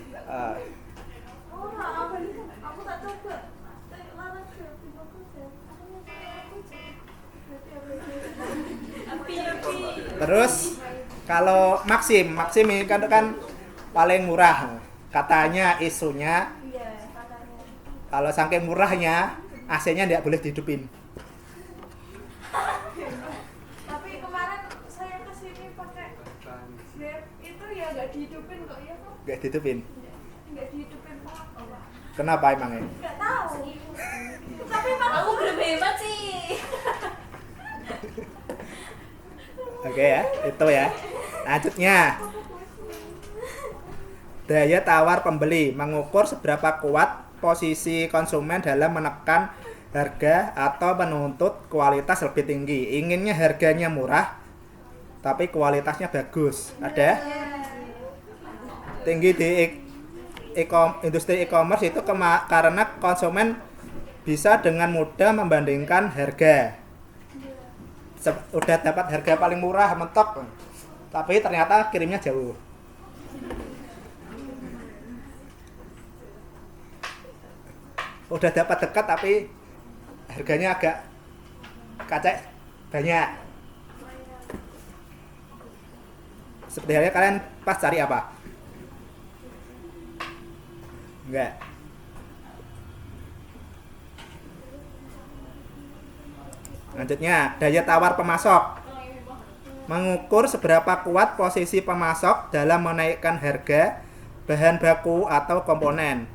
Terus kalau Maxim ini kan paling murah. Katanya isunya Iya, katanya. kalau saking murahnya AC-nya tidak boleh dihidupin. Tapi kemarin saya kesini pakai Grab itu ya nggak dihidupin kok ya kok. Nggak dihidupin. Nggak dihidupin Pak. Kenapa emangnya? Nggak tahu. Tapi Pak, Aku belum hebat sih. Oke ya, itu ya. Lanjutnya. Daya tawar pembeli mengukur seberapa kuat posisi konsumen dalam menekan harga atau menuntut kualitas lebih tinggi. Inginnya harganya murah tapi kualitasnya bagus. Ada? Tinggi di industri e-commerce itu karena konsumen bisa dengan mudah membandingkan harga. Udah dapat harga paling murah mentok, tapi ternyata kirimnya jauh. Udah dapat dekat tapi harganya agak kacek banyak. Seperti halnya kalian pas cari apa? Enggak. Lanjutnya, daya tawar pemasok mengukur seberapa kuat posisi pemasok dalam menaikkan harga bahan baku atau komponen.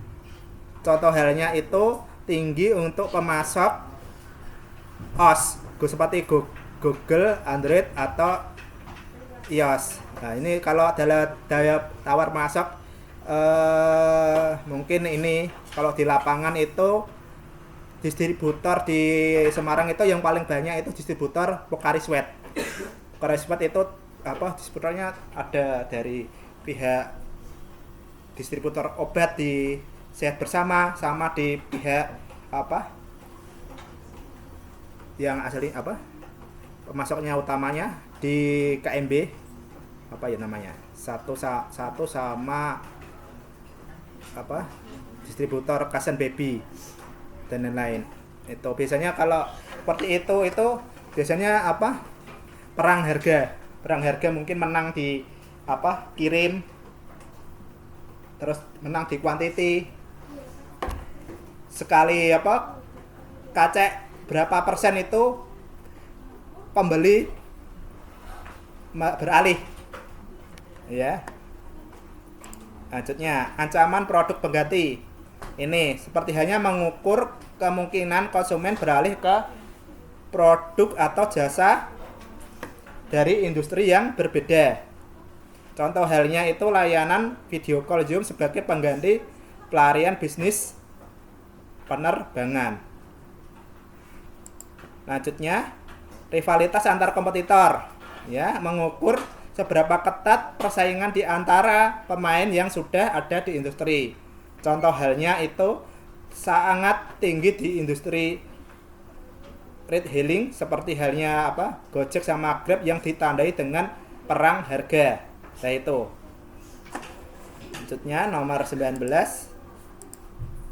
Contoh halnya itu tinggi untuk pemasok OS, seperti Google, Android, atau iOS. Nah ini kalau adalah daya tawar pemasok, mungkin ini kalau di lapangan itu distributor di Semarang itu yang paling banyak itu distributor Pocari Sweat. Pocari Sweat itu distributornya ada dari pihak distributor obat di Sehat Bersama sama di pihak yang asli pemasoknya utamanya di KMB namanya satu sama distributor Kasen Baby dan lain-lain. Itu biasanya kalau seperti itu biasanya perang harga mungkin menang di kirim, terus menang di kuantiti. Sekali kacek berapa persen itu pembeli beralih ya. Lanjutnya, ancaman produk pengganti. Ini seperti hanya mengukur kemungkinan konsumen beralih ke produk atau jasa dari industri yang berbeda. Contoh halnya itu layanan video call Zoom sebagai pengganti pelarian bisnis penerbangan. Lanjutnya, rivalitas antar kompetitor, ya, mengukur seberapa ketat persaingan di antara pemain yang sudah ada di industri. Contoh halnya itu sangat tinggi di industri ride hailing seperti halnya Gojek sama Grab yang ditandai dengan perang harga. Nah itu. Lanjutnya nomor 19.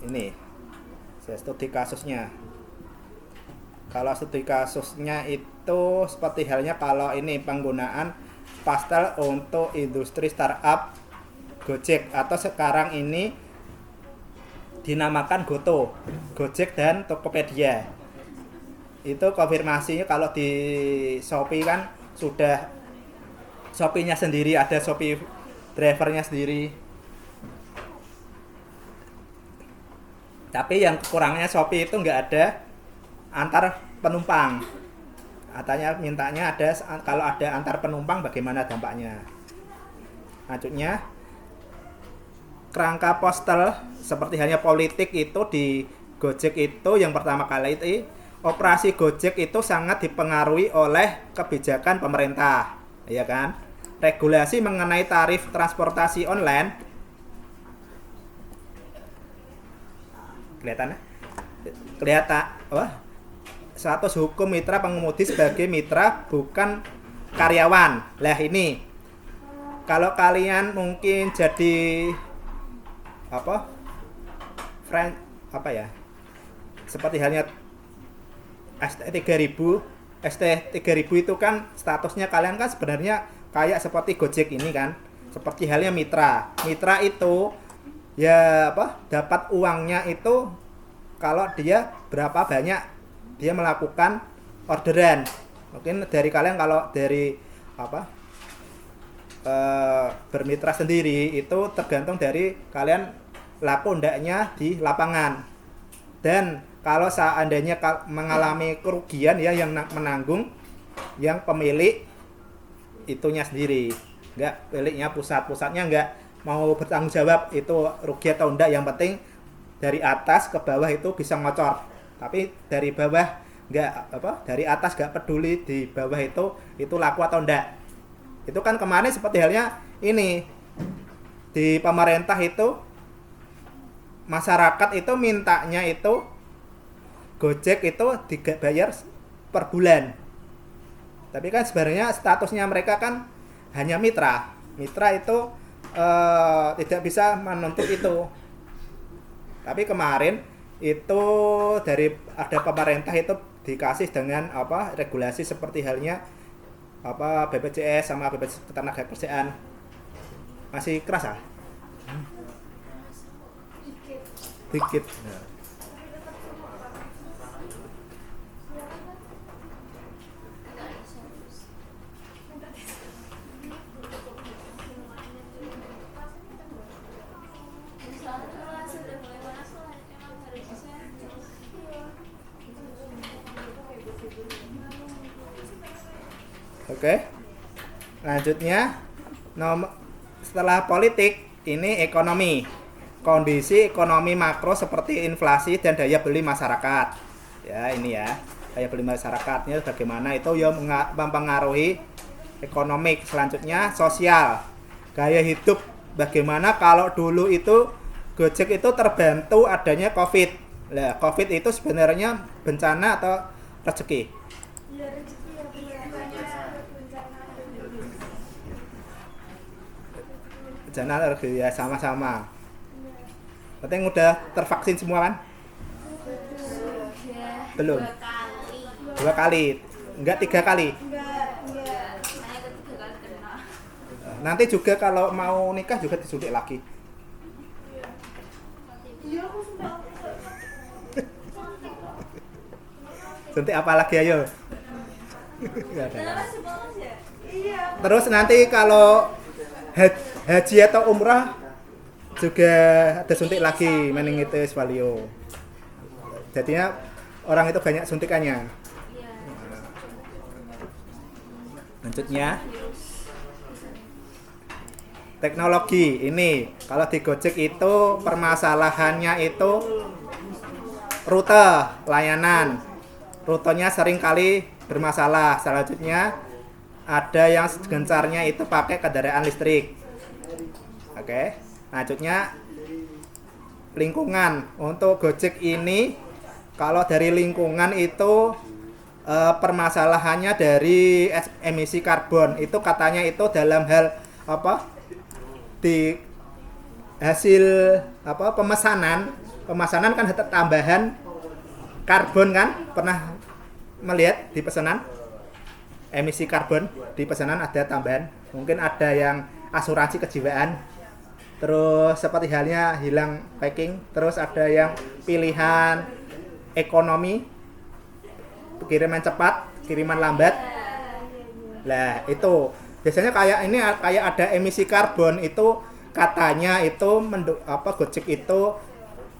Ini saya studi kasusnya. Kalau studi kasusnya itu seperti halnya kalau ini penggunaan pastel untuk industri startup Gojek atau sekarang ini dinamakan Goto, Gojek dan Tokopedia. Itu konfirmasinya kalau di Shopee kan sudah Shopee-nya sendiri, ada Shopee drivernya sendiri. Tapi yang kurangnya Shopee itu nggak ada antar penumpang. Mintanya ada, kalau ada antar penumpang bagaimana dampaknya. Lanjutnya, kerangka postal seperti hanya politik itu di Gojek itu yang pertama kali itu operasi Gojek itu sangat dipengaruhi oleh kebijakan pemerintah, ya kan? Regulasi mengenai tarif transportasi online kelihatan status hukum mitra pengemudi sebagai mitra bukan karyawan. Lah ini kalau kalian mungkin jadi seperti halnya ST3000 ST3000 itu kan statusnya kalian kan sebenarnya kayak seperti Gojek ini kan, seperti halnya mitra. Mitra itu ya apa? Dapat uangnya itu kalau dia berapa banyak dia melakukan orderan. Mungkin dari kalian kalau dari apa? Bermitra sendiri itu tergantung dari kalian laku ndaknya di lapangan. Dan kalau seandainya mengalami kerugian ya yang menanggung yang pemilik itunya sendiri, enggak pemiliknya pusatnya enggak mau bertanggung jawab itu rugi atau enggak, yang penting dari atas ke bawah itu bisa ngocor. Tapi dari bawah enggak dari atas enggak peduli di bawah itu laku atau enggak. Itu kan kemarin seperti halnya ini di pemerintah itu masyarakat itu mintanya itu Gojek itu dibayar per bulan. Tapi kan sebenarnya statusnya mereka kan hanya mitra. Mitra itu tidak bisa menuntut itu. Tapi kemarin itu dari ada pemerintah itu dikasih dengan regulasi seperti halnya BPJS sama BPJS Ketenagakerjaan. Masih keras ah? Dikit. Nah. Oke. Lanjutnya setelah politik ini ekonomi. Kondisi ekonomi makro seperti inflasi dan daya beli masyarakat. Ya, ini ya. Daya beli masyarakatnya bagaimana itu ya mempengaruhi ekonomi. Selanjutnya sosial. Gaya hidup bagaimana kalau dulu itu Gojek itu terbantu adanya Covid. Nah, Covid itu sebenarnya bencana atau rezeki? Iya, rezeki ya, Bencana rezeki ya, sama-sama. Penting udah tervaksin semua kan? Belum. 2 kali. Enggak 3 kali. Nanti juga kalau mau nikah juga disuntik lagi. Iya, aku sudah. Suntik apa lagi ayo? Enggak ada. Iya. Terus nanti kalau haji atau umrah juga ada suntik lagi, meningitis, polio. Jadinya orang itu banyak suntikannya. Lanjutnya teknologi ini kalau di Gojek itu permasalahannya itu rute layanan, rutenya sering kali bermasalah. Selanjutnya ada yang gencarnya itu pakai kendaraan listrik. Oke. Lanjutnya lingkungan. Untuk Gojek ini kalau dari lingkungan itu permasalahannya dari emisi karbon itu katanya itu dalam hal di hasil pemesanan kan ada tambahan karbon kan, pernah melihat di pesanan emisi karbon di pesanan ada tambahan, mungkin ada yang asuransi kejiwaan, terus seperti halnya hilang packing, terus ada yang pilihan ekonomi, kiriman cepat, kiriman lambat. Lah itu biasanya kayak ini kayak ada emisi karbon itu katanya itu Gojek itu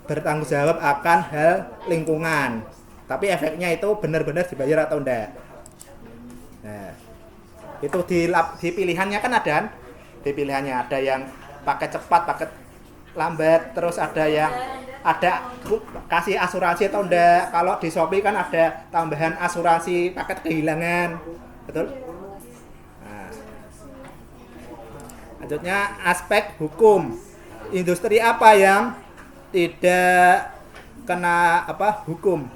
bertanggung jawab akan hal lingkungan. Tapi efeknya itu benar-benar dibayar atau enggak. Nah, itu di pilihannya kan ada kan? Di pilihannya ada yang pakai cepat, pakai lambat, terus ada yang kasih asuransi atau enggak. Kalau di Shopee kan ada tambahan asuransi paket kehilangan. Betul? Nah. Lanjutnya aspek hukum. Industri apa yang tidak kena hukum?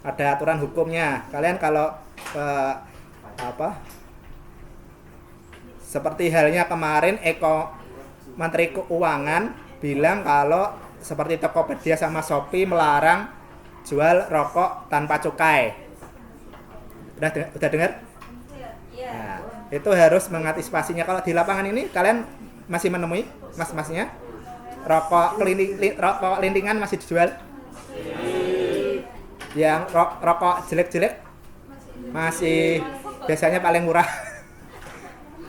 Ada aturan hukumnya. Kalian kalau seperti halnya kemarin Menteri Keuangan bilang kalau seperti Tokopedia sama Shopee melarang jual rokok tanpa cukai. Udah dengar? Iya. Nah, itu harus mengantisipasinya. Kalau di lapangan ini kalian masih menemui mas-masnya rokok lintingan masih dijual? Yang rokok jelek-jelek masih biasanya paling murah.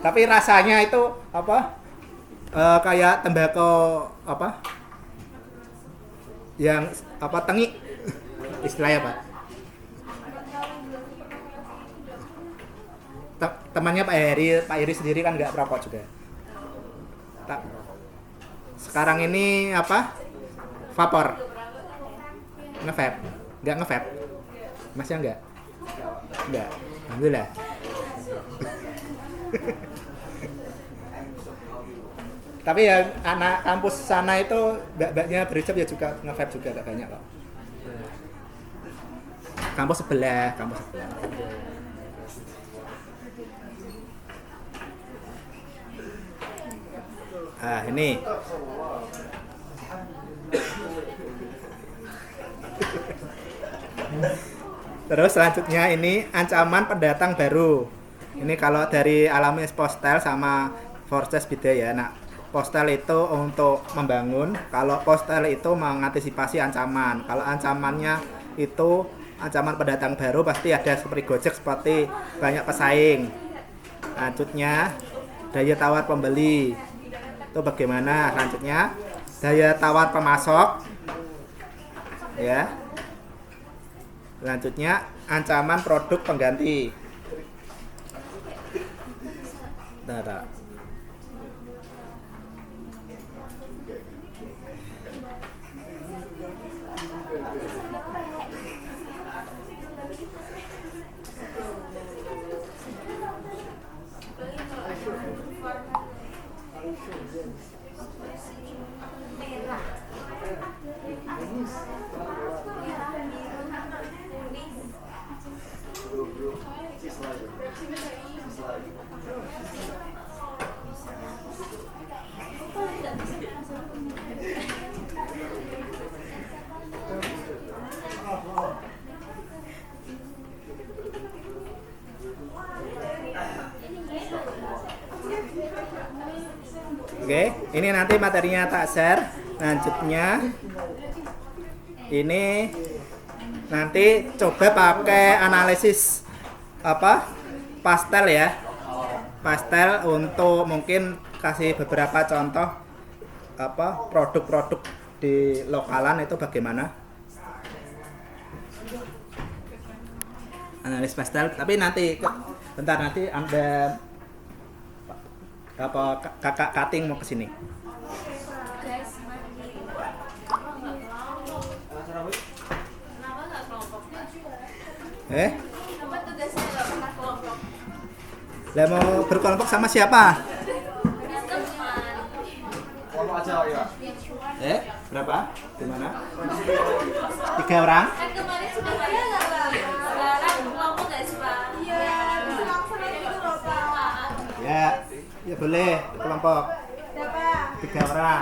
Tapi rasanya itu apa? Kayak tembakau apa? Yang apa tengi istilahnya Pak? Temannya Pak Heri sendiri kan nggak perokok juga. Sekarang ini apa? Vapor. Nge-vape. Nggak nge-vape? Masnya nggak? Nggak. Alhamdulillah. Tapi ya anak kampus sana itu mbak-mbaknya berhijab ya juga nge-vape juga gak banyak kok. Kampus sebelah. Ah, ini. Terus selanjutnya ini ancaman pendatang baru. Ini kalau dari Alamis Postel sama Forces beda ya. Nah, Postel itu untuk membangun, kalau Postel itu mengantisipasi ancaman. Kalau ancamannya itu ancaman pendatang baru pasti ada seperti Gojek, seperti banyak pesaing. Selanjutnya daya tawar pembeli. Itu bagaimana? Selanjutnya daya tawar pemasok. Ya. Selanjutnya ancaman produk pengganti. Nah. Oke, ini nanti materinya tak share. Selanjutnya ini nanti coba pakai analisis apa? Pastel ya. Pastel untuk mungkin kasih beberapa contoh apa produk-produk di lokalan itu bagaimana? Analis pastel, tapi nanti bentar nanti Anda apa kakak cutting mau kesini. Guys, mandi. Kenapa nggak kelompok? Kenapa tugasnya nggak pernah kelompok? Lah mau berkelompok sama siapa? Teman. Kelompok aja ya. Berapa? Gimana? 3 orang? Kan kemarin sudah pada sekarang kelompok nggak sih Pak? Iya, senang-senang itu loh Pak. Ya boleh kelompok Berapa? 3 orang.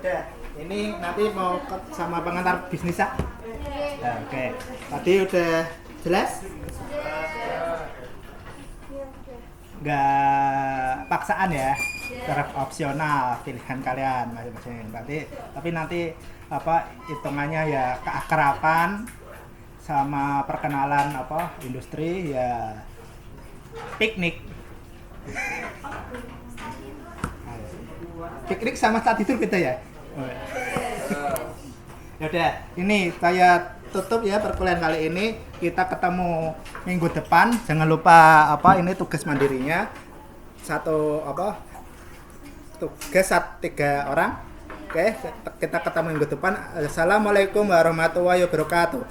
Udah, ini nanti mau sama pengantar bisnis ya? Nah, oke. Tadi udah jelas? Nggak paksaan ya, taraf opsional pilihan kalian masing-masing. Tapi nanti apa hitungannya ya keakraban sama perkenalan apa industri ya piknik. Piknik sama saat tidur beda ya? Ya udah, ini saya tutup ya perkuliahan kali ini. Kita ketemu minggu depan. Jangan lupa apa ini tugas mandirinya. Tugas 3 orang. Oke, kita ketemu minggu depan. Assalamualaikum warahmatullahi wabarakatuh.